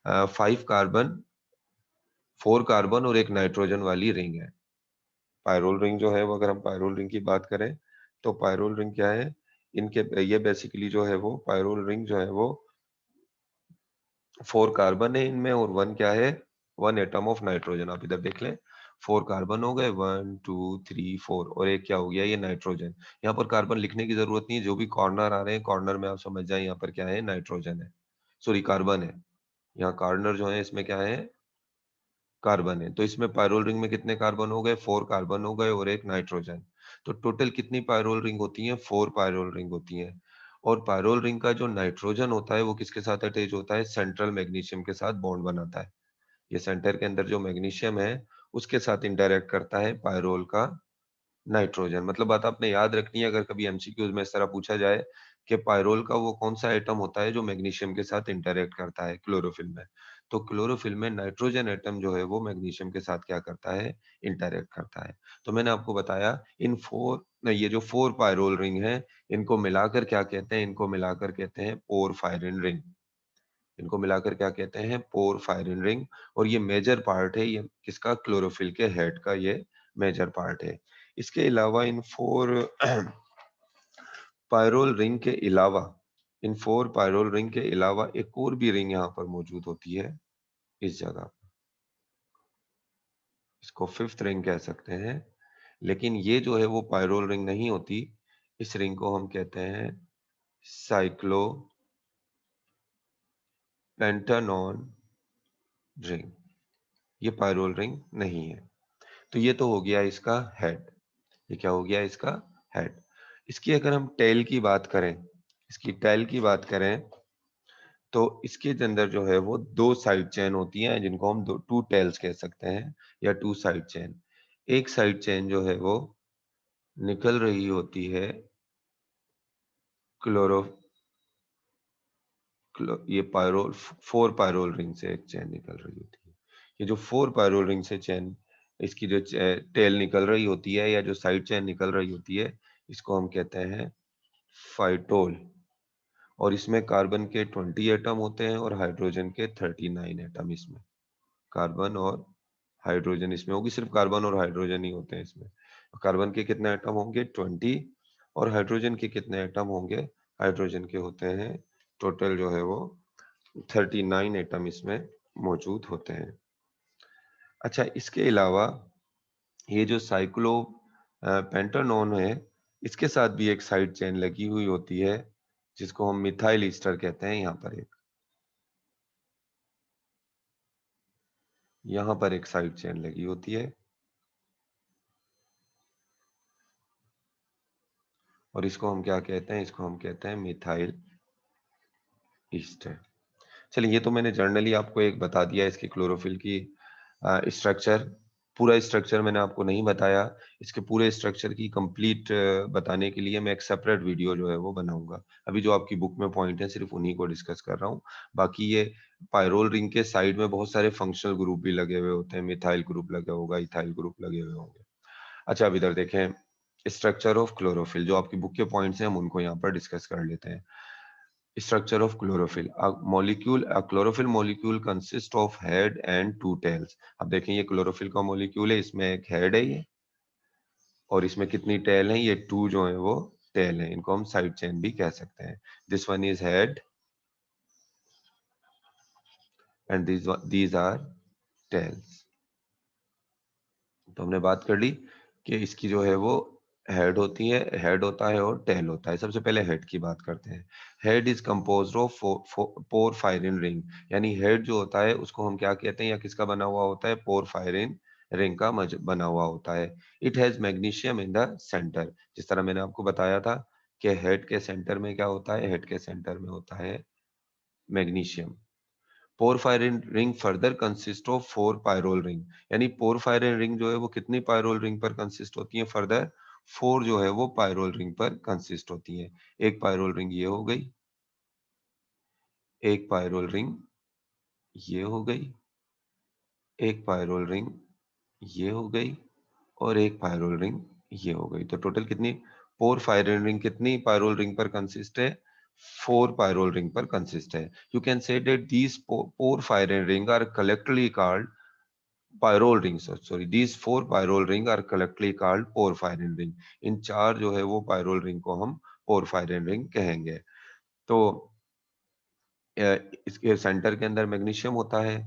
5 कार्बन, 4 कार्बन और एक नाइट्रोजन वाली रिंग है। पायरोल रिंग जो है वो, अगर हम पायरोल रिंग की बात करें, तो पायरोल रिंग क्या है, इनके ये बेसिकली जो है वो पायरोल रिंग जो है वो 4 कार्बन है इनमें, और 1 क्या है, 1 एटम ऑफ नाइट्रोजन। आप इधर देख लें, 4 कार्बन हो गए, 1 2 3 4, और एक क्या हो गया, ये नाइट्रोजन। यहाँ पर कार्बन लिखने की जरूरत नहीं है, जो भी कॉर्नर आ रहे हैं कॉर्नर में आप समझ जाए यहाँ पर क्या है, नाइट्रोजन है, सॉरी कार्बन है। यहाँ कॉर्नर जो है इसमें क्या है, कार्बन है। तो इसमें पायरोल रिंग में कितने कार्बन हो गए, 4 कार्बन हो गए और एक नाइट्रोजन। तो टोटल कितनी पायरोल रिंग होती है, 4 पायरोल रिंग होती है। और पायरोल रिंग का जो नाइट्रोजन होता है वो किसके साथ अटैच होता है, सेंट्रल मैग्नीशियम के साथ बॉन्ड बनाता है। ये सेंटर के अंदर जो मैग्नीशियम है उसके साथ इंटरैक्ट करता है पायरोल का नाइट्रोजन। मतलब बात आपने याद रखनी है, अगर कभी एमसीक्यूज में इस तरह पूछा जाए कि पायरोल का वो कौन सा एटम होता है जो मैग्नीशियम के साथ इंटरैक्ट करता है क्लोरोफिल में, तो क्लोरोफिल में नाइट्रोजन एटम जो है वो मैग्नीशियम के साथ क्या करता है, इंटरैक्ट करता है। तो मैंने आपको बताया इन ये जो 4 पायरोल रिंग है, इनको मिलाकर क्या कहते हैं, इनको मिलाकर कहते हैं पोरफायरिन रिंग। इनको मिलाकर क्या कहते हैं, पोरफायरिन रिंग। और ये मेजर पार्ट है, ये किसका, क्लोरोफिल के हेड का ये मेजर पार्ट है। इसके अलावा इन 4 पायरोल रिंग के अलावा, इन 4 पायरोल रिंग के अलावा एक और भी रिंग यहाँ पर मौजूद होती है इस जगह। इसको 5th रिंग कह सकते हैं, लेकिन ये जो है वो पायरोल रिंग नहीं होती। इस रिंग को हम कहते हैं साइक्लो पेंटानॉन रिंग। ये पायरोल रिंग नहीं है। तो ये तो हो गया इसका हेड। ये क्या हो गया, इसका हेड। इसकी अगर हम टेल की बात करें, इसकी टेल की बात करें, तो इसके अंदर जो है वो 2 साइड चेन होती हैं, जिनको हम 2 टेल्स कह सकते हैं, या 2 साइड चेन। एक साइड चेन जो है वो निकल रही होती है क्लोरो ये पायरोल 4 पायरोल रिंग से एक चेन निकल रही होती है। ये जो 4 पायरोल रिंग से चेन इसकी जो टेल निकल रही होती है या जो साइड चेन निकल रही होती है, इसको हम कहते हैं फाइटोल। और इसमें कार्बन के 20 एटम होते हैं और हाइड्रोजन के 39 एटम इसमें। कार्बन और हाइड्रोजन इसमें होगी, सिर्फ कार्बन और हाइड्रोजन ही होते हैं इसमें। कार्बन के कितने एटम होंगे? 20। और हाइड्रोजन के कितने एटम होंगे? हाइड्रोजन के होते हैं टोटल जो है वो 39 एटम इसमें मौजूद होते हैं। अच्छा, इसके अलावा ये जो साइक्लो पेंटानोन है, इसके साथ भी एक साइड चेन लगी हुई होती है, जिसको हम मिथाइल ईस्टर कहते हैं। यहाँ पर एक साइड चेन लगी होती है और इसको हम क्या कहते हैं? इसको हम कहते हैं मिथाइल ईस्टर। चलिए, ये तो मैंने जनरली आपको एक बता दिया इसकी क्लोरोफिल की स्ट्रक्चर। पूरा स्ट्रक्चर मैंने आपको नहीं बताया। इसके पूरे स्ट्रक्चर की कंप्लीट बताने के लिए मैं एक सेपरेट वीडियो जो है वो बनाऊंगा। अभी जो आपकी बुक में पॉइंट है सिर्फ उन्हीं को डिस्कस कर रहा हूँ। बाकी ये पायरोल रिंग के साइड में बहुत सारे फंक्शनल ग्रुप भी लगे हुए होते हैं। मिथाइल ग्रुप लगा होगा, इथाइल ग्रुप लगे हुए होंगे। अच्छा, अब इधर देखें, स्ट्रक्चर ऑफ क्लोरोफिल। जो आपकी बुक के पॉइंट्स हैं हम उनको यहाँ पर डिस्कस कर लेते हैं। Structure of chlorophyll. A chlorophyll molecule consists of head and two tails. अब देखें, ये क्लोरोफिल का मॉलिक्यूल है, इसमें एक हेड है ये, और इसमें कितनी टेल है? ये 2 जो है वो टेल है। इनको हम साइड चेन भी कह सकते हैं। This one is head and these are tails. तो हमने बात कर ली कि इसकी जो है वो हेड होती है, हेड होता है और टेल होता है। सबसे पहले हेड की बात करते हैं। Head is composed of porphyrin ring. यानी हेड जो होता है उसको हम क्या कहते हैं या किसका बना हुआ होता है? पोरफायरिन रिंग का बना हुआ होता है। It has magnesium in the centre. जिस तरह मैंने आपको बताया था कि हेड के सेंटर में क्या होता है? हेड के सेंटर में होता है magnesium. Porphyrin ring further consist of 4 pyrrole ring. यानी पोरफायरिन रिंग जो है वो कितनी पायरोल रिंग पर कंसिस्ट होती है? फर्दर 4 जो है वो पायरोल रिंग पर कंसिस्ट होती है। एक पायरोल रिंग ये हो गई, एक पायरोल रिंग ये हो गई, एक पायरोल रिंग ये हो गई और एक पायरोल रिंग ये हो गई। तो टोटल कितनी पोरफायरिन रिंग कितनी पायरोल रिंग पर कंसिस्ट है? 4 पायरोल रिंग पर कंसिस्ट है। You can say that these porphyrin ring are collectively called pyrrole ring. Sorry, these 4 pyrrole ring are collectively called porphyrin ring. इन 4 जो है वो पायरोल रिंग को हम पोरफायरिन रिंग कहेंगे। तो इसके सेंटर के अंदर मैग्नीशियम होता है।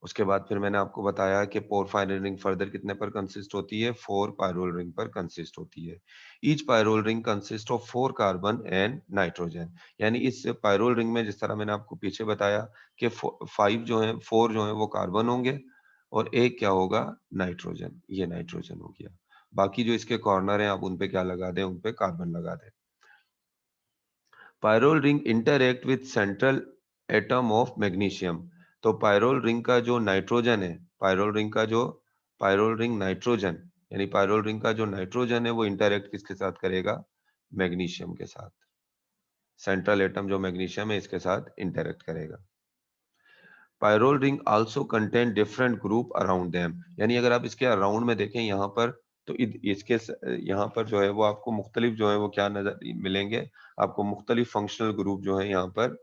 उसके बाद फिर मैंने आपको बताया कि पोरफायरिन रिंग फर्दर कितने पर कंसिस्ट होती है? 4 पायरोल रिंग पर कंसिस्ट होती है। Each pyrrole ring consist of 4 carbon and nitrogen. यानी इस पायरोल रिंग में जिस तरह मैंने आपको पीछे बताया कि 5 जो है 4 जो है वो कार्बन होंगे और एक क्या होगा? नाइट्रोजन। ये नाइट्रोजन हो गया। बाकी जो इसके कॉर्नर हैं आप उन पे क्या लगा दें? उन पे कार्बन लगा दें। Pyrrole ring interact with central atom of magnesium. तो पायरोल रिंग का जो नाइट्रोजन है, पायरोल रिंग नाइट्रोजन, यानी पायरोल रिंग का जो नाइट्रोजन है वो इंटरएक्ट किसके साथ करेगा? मैग्नीशियम के साथ। सेंट्रल एटम जो मैग्नीशियम है इसके साथ इंटरएक्ट करेगा। Pyrrole ring also contain different group around them. यानी अगर आप इसके अराउंड में देखें यहाँ पर, तो यहाँ पर जो है वो आपको मुख्तलिफ जो है वो क्या नजर मिलेंगे? आपको मुख्तलिफ फंक्शनल ग्रुप जो है यहाँ पर,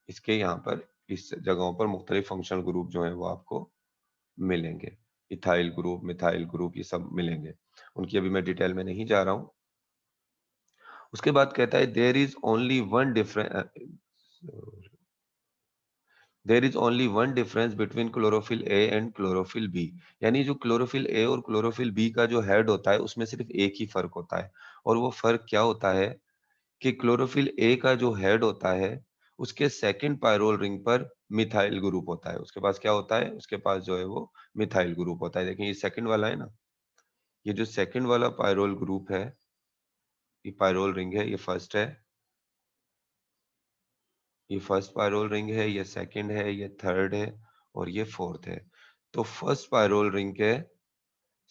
इसके यहाँ पर इस जगहों पर मुख्तलिफ फंक्शनल ग्रुप जो है वो आपको मिलेंगे। इथाइल ग्रुप, मिथाइल ग्रुप, ये सब मिलेंगे। उनकी अभी मैं डिटेल में नहीं जा रहा हूँ। उसके बाद कहता है there is only one difference between chlorophyll A and chlorophyll b. यानी जो क्लोरोफिल ए और क्लोरोफिल बी का जो हेड होता है उसमें सिर्फ एक ही फर्क होता है। और वो फर्क क्या होता है? कि क्लोरोफिल ए का जो हेड होता है उसके सेकंड पायरोल रिंग पर मिथाइल ग्रुप होता है। उसके पास क्या होता है? उसके पास जो है वो मिथाइल ग्रुप होता है। देखिए, ये सेकंड वाला है ना, ये जो सेकंड वाला पायरोल ग्रुप है, ये पायरोल रिंग है, ये फर्स्ट है, ये फर्स्ट पायरोल रिंग है, ये सेकंड है, ये थर्ड है और ये फोर्थ है। तो फर्स्ट पायरोल रिंग के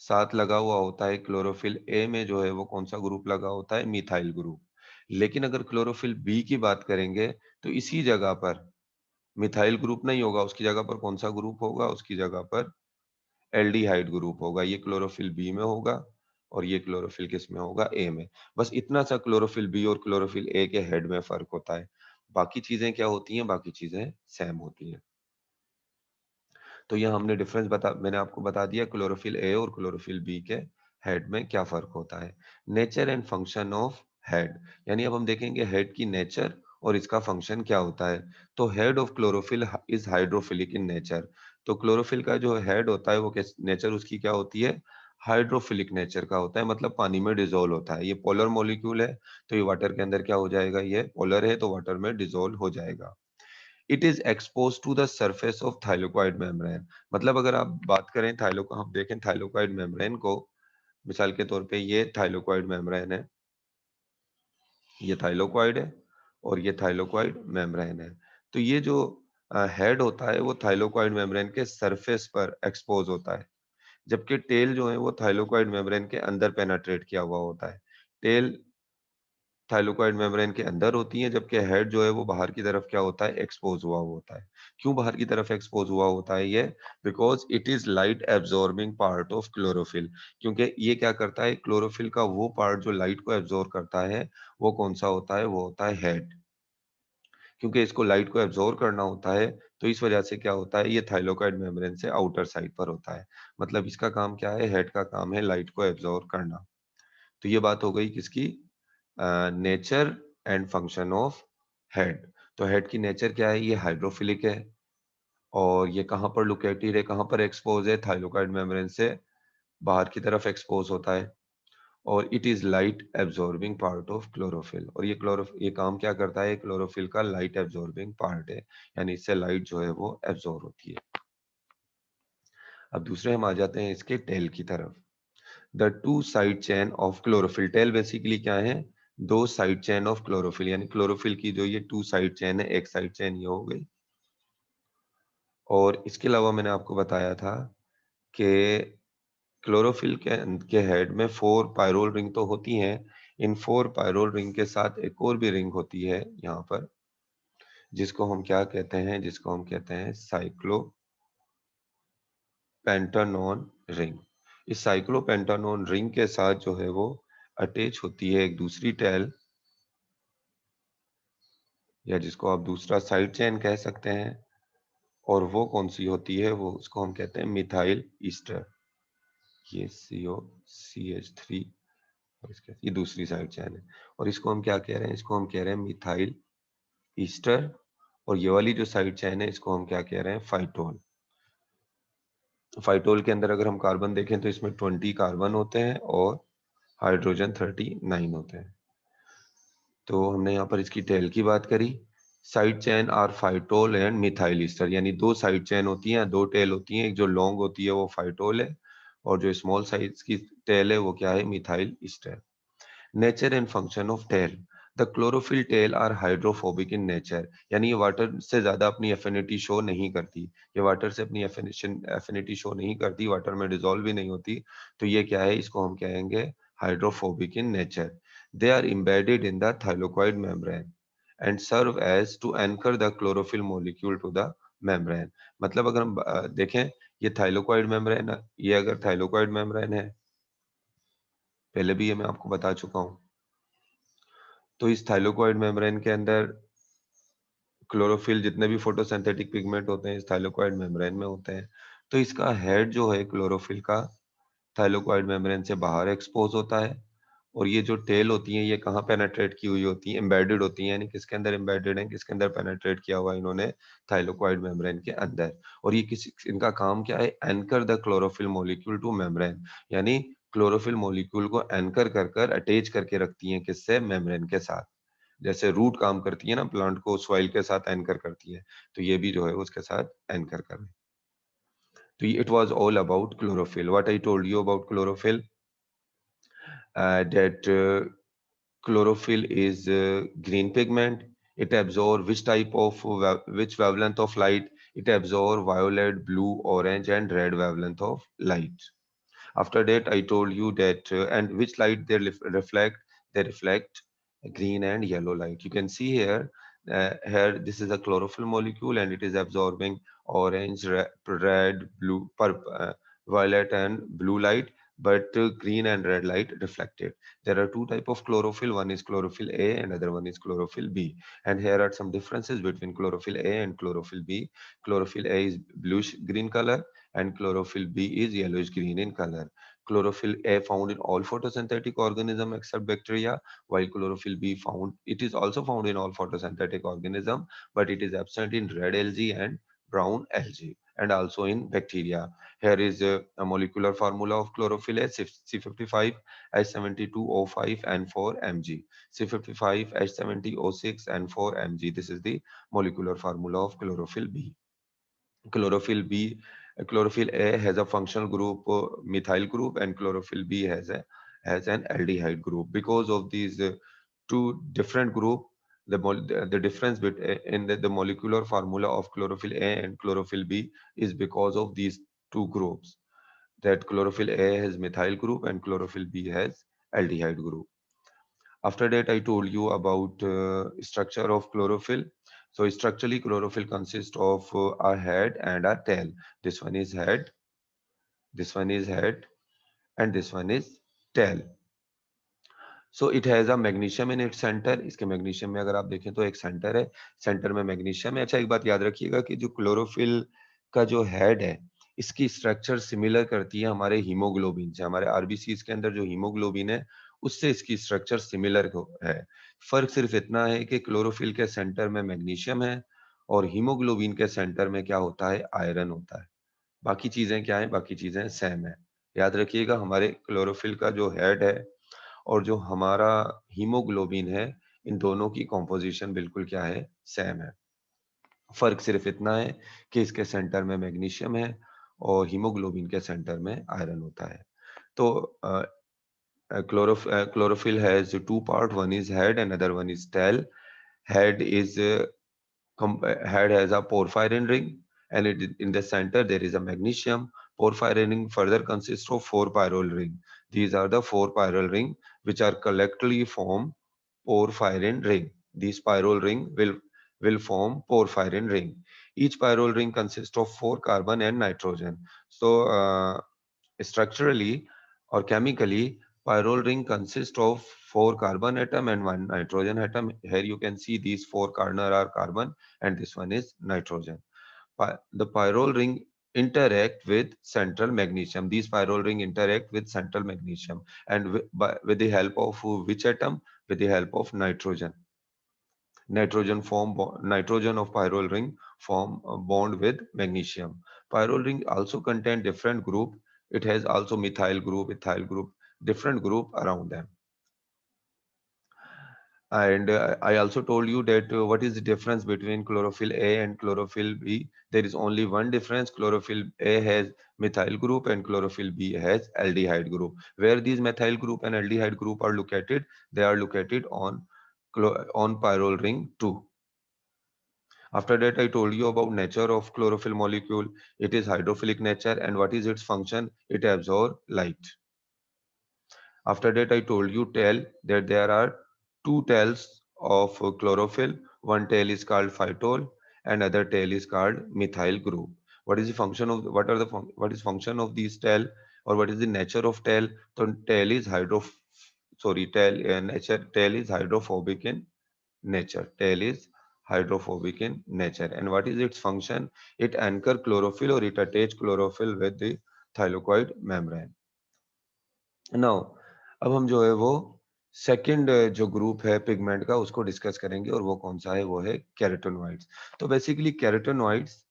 साथ लगा हुआ होता है क्लोरोफिल ए में जो है वो कौन सा ग्रुप लगा होता है, मिथाइल ग्रुप। लेकिन अगर क्लोरोफिल बी की बात करेंगे तो इसी जगह पर मिथाइल ग्रुप नहीं होगा, उसकी जगह पर कौन सा ग्रुप होगा, उसकी जगह पर एल्डिहाइड ग्रुप होगा। ये क्लोरोफिल बी में होगा और ये क्लोरोफिल किस में होगा, ए में। बस इतना सा क्लोरोफिल बी और क्लोरोफिल ए के हेड में फर्क होता है। बाकी चीजें क्या होती हैं, बाकी चीजें सेम होती हैं। तो यहाँ हमने डिफरेंस मैंने आपको बता दिया क्लोरोफिल ए और क्लोरोफिल बी के हेड में क्या फर्क होता है। Nature and function of head, यानी अब हम देखेंगे हेड की नेचर और इसका फंक्शन क्या होता है। तो head of chlorophyll is hydrophilic in nature. तो क्लोरोफिल का जो हेड होता है वो नेचर उसकी क्या होती है, हाइड्रोफिलिक नेचर का होता है, मतलब पानी में डिजोल्व होता है। ये पोलर मॉलिक्यूल है तो ये वाटर के अंदर क्या हो जाएगा, ये पोलर है तो वाटर में डिजोल्व हो जाएगा। It is expose to the surface of thylakoid membrane. मतलब अगर आप बात करें हम देखें थाइलोकॉइड मेम्ब्रेन को, मिसाल के तौर पे ये थाइलोकॉइड मेम्ब्रेन है, ये थाइलोकॉइड है और ये थाइलोकॉइड मेम्ब्रेन है। तो ये जो हेड होता है वो थाइलोकॉइड मेम्ब्रेन के सरफेस पर एक्सपोज होता है, जबकि टेल जो है वो थाइलोकॉइड मेम्ब्रेन के अंदर पेनेट्रेट किया हुआ होता है। टेल थाइलोकॉइड मेम्ब्रेन के अंदर होती है, जबकि हेड जो है वो बाहर की तरफ क्या होता है, एक्सपोज हुआ होता है। क्यों बाहर की तरफ एक्सपोज हुआ होता है ये, because it is light absorbing part of chlorophyll. क्योंकि ये क्या करता है, क्लोरोफिल का वो पार्ट जो लाइट को एब्जॉर्ब करता है वो कौन सा होता है, वो होता है हेड। क्योंकि इसको लाइट को एब्जॉर्ब करना होता है तो इस वजह से क्या होता है, ये थाइलोकॉइड मेम्ब्रेन से आउटर साइड पर होता है। मतलब इसका काम क्या है, हेड का काम है लाइट को एब्जॉर्ब करना। तो ये बात हो गई किसकी, nature and function of head. तो हेड की नेचर क्या है, ये हाइड्रोफिलिक है और ये कहाँ पर लोकेटेड है, कहाँ पर एक्सपोज है, थाइलोकॉइड मेम्ब्रेन से बाहर की तरफ एक्सपोज होता है। और it is light absorbing part of chlorophyll, और ये काम क्या करता है, क्लोरोफिल का लाइट एब्जॉर्बिंग पार्ट है, यानी इससे लाइट जो है वो एब्जॉर्ब होती है। अब दूसरे हम आ जाते हैं इसके टेल की तरफ। The two side chain of chlorophyll, tail basically क्या है, दो साइड चेन ऑफ क्लोरोफिल, यानी क्लोरोफिल की जो ये टू साइड चेन है, एक साइड चेन ये हो गई। और इसके अलावा मैंने आपको बताया था कि क्लोरोफिल के हेड में 4 पायरोल रिंग तो होती हैं। इन 4 पायरोल रिंग के साथ एक और भी रिंग होती है यहाँ पर, जिसको हम क्या कहते हैं, जिसको हम कहते हैं साइक्लोपेंटानॉन रिंग। इस साइक्लोपेंटानॉन रिंग के साथ जो है वो अटैच होती है एक दूसरी टेल, या जिसको आप दूसरा साइड चेन कह सकते हैं। और वो कौन सी होती है, वो उसको हम कहते हैं मिथाइल ईस्टर। ये COCH3 और इसके ये दूसरी साइड चेन है। और इसको हम क्या कह रहे हैं, इसको हम कह रहे हैं मिथाइल ईस्टर। और ये वाली जो साइड चेन है इसको हम क्या कह रहे हैं, फाइटोल। फाइटोल के अंदर अगर हम कार्बन देखें तो इसमें 20 कार्बन होते हैं और हाइड्रोजन 39 होते हैं। तो हमने यहाँ पर इसकी टेल की बात करी। Side chain are phytol and methyl ester, यानी दो साइड चेन होती हैं, दो टेल होती हैं। एक जो लॉन्ग होती है वो फाइटोल है और जो स्मॉल साइज की टेल है वो क्या है, methyl ester. Nature and function of tail. The chlorophyll tail are hydrophobic in nature, यानी ये वाटर से ज्यादा अपनी एफिनिटी शो नहीं करती। ये वाटर से अपनी एफिनिटी शो नहीं करती, वाटर में डिजोल्व भी नहीं होती। तो ये क्या है, इसको हम कहेंगे hydrophobic in nature. They are embedded in the thylakoid membrane and serve as to anchor the chlorophyll molecule to the membrane। मतलब अगर हम देखें, ये थाइलोकॉइड मेम्ब्रेन, ये अगर थाइलोकॉइड मेम्ब्रेन है, पहले भी ये मैं आपको बता चुका हूँ। तो इस थाइलोकॉइड मेम्ब्रेन के अंदर क्लोरोफिल, जितने भी फोटोसिंथेटिक पिगमेंट होते हैं इस थाइलोकॉइड मेम्ब्रेन में होते हैं। तो इसका हेड जो है क्लोरोफिल का, थाइलोकॉइड मेम्ब्रेन से बाहर एक्सपोज होता है। और ये जो टेल होती हैं ये कहाँ पेनेट्रेट की हुई होती हैं, एम्बेडेड होती हैं, यानी किसके अंदर एम्बेडेड है, किसके अंदर पेनेट्रेट किया हुआ है इन्होंने, थाइलोकॉइड मेम्ब्रेन के अंदर। और ये किस इनका काम क्या है, anchor the chlorophyll molecule two membrane, यानी क्लोरोफिल मॉलिक्यूल को एंकर कर कर अटैच करके रखती हैं, किससे, मेम्ब्रेन के साथ। जैसे रूट काम करती है ना, प्लांट को सॉइल के साथ एंकर करती है, तो ये भी जो है उसके साथ एंकर कर रहे हैं। तो it was all about chlorophyll. What I told you about chlorophyll, that chlorophyll is green pigment. It absorb which type of which wavelength of light? It absorb violet, blue, orange, and red wavelength of light. After that, I told you that and which light they reflect. They reflect green and yellow light. You can see here. Here, this is a chlorophyll molecule, and it is absorbing orange, red, blue, purple, violet, and blue light. But green and red light reflected. There are two type of chlorophyll. One is chlorophyll A, and other one is chlorophyll B. And here are some differences between chlorophyll A and chlorophyll B. Chlorophyll A is bluish green color, and chlorophyll B is yellowish green in color. Chlorophyll A found in all photosynthetic organism except bacteria, while chlorophyll B found it is also found in all photosynthetic organism, but it is absent in red algae and brown algae, and also in bacteria. Here is a molecular formula of chlorophyll A, C55 H72O5 and 4 Mg. C55 H70O6 and 4 Mg. This is the molecular formula of chlorophyll B. Chlorophyll B, chlorophyll A has a functional group, methyl group, and chlorophyll B has an aldehyde group. Because of these two different group, the difference in the molecular formula of chlorophyll A and chlorophyll B is because of these two groups. That chlorophyll A has methyl group and chlorophyll B has aldehyde group. After that, I told you about structure of chlorophyll. So structurally, chlorophyll consists of a head and a tail. This one is head, this one is head, and this one is tail. So it has a magnesium in its centre. इसके magnesium में अगर आप देखें तो एक centre है, centre में magnesium है. अच्छा, एक बात याद रखिएगा कि जो क्लोरोफिल का जो हेड है, इसकी स्ट्रक्चर सिमिलर करती है हमारे हीमोग्लोबिन से. हमारे आरबीसीज के अंदर जो हीमोग्लोबिन है, उससे इसकी स्ट्रक्चर सिमिलर है. फर्क सिर्फ इतना है कि क्लोरोफिल के सेंटर में मैग्नीशियम है और हीमोग्लोबिन के सेंटर में क्या होता है, आयरन होता है. बाकी चीजें क्या है, बाकी चीजें सेम है. याद रखिएगा, हमारे क्लोरोफिल का जो हेड है और जो हमारा हीमोग्लोबिन है, इन दोनों की कॉम्पोजिशन बिल्कुल क्या है, सेम है. फर्क सिर्फ इतना है कि इसके सेंटर में मैग्नीशियम है और हीमोग्लोबिन के सेंटर में आयरन होता है. तो chlorophyll has two part. One is head and other one is tail. Head is head has a porphyrin ring, and in the center there is a magnesium. Porphyrin ring further consists of four pyrrole ring. These are the four pyrrole ring which are collectively form porphyrin ring. These pyrrole ring will form porphyrin ring. Each pyrrole ring consists of four carbon and nitrogen. So structurally or chemically, pyrrole ring consists of four carbon atom and one nitrogen atom. Here you can see these four corner are carbon and this one is nitrogen. The pyrrole ring interact with central magnesium. These pyrrole ring interact with central magnesium, and with the help of which atom? With the help of nitrogen. Nitrogen of pyrrole ring form a bond with magnesium. Pyrrole ring also contain different group. It has also methyl group, ethyl group, different group around them. And I also told you that what is the difference between chlorophyll A and chlorophyll B? There is only one difference. Chlorophyll A has methyl group and chlorophyll B has aldehyde group. Where these methyl group and aldehyde group are located? They are located on pyrrole ring 2. After that, I told you about nature of chlorophyll molecule. It is hydrophilic nature, and what is its function? It absorbs light. After that, I told you that there are two tails of chlorophyll. One tail is called phytol, and other tail is called methyl group. What is the function of what is function of these tail, or what is the nature of tail? So tail is tail is hydrophobic in nature. Tail is hydrophobic in nature. And what is its function? It anchor chlorophyll or it attach chlorophyll with the thylakoid membrane. Now अब हम जो है वो second जो group है pigment का उसको discuss करेंगे, और वो कौन सा है, वो है कैरोटेनॉइड्स. तो बेसिकली कैरोटेनॉइड्स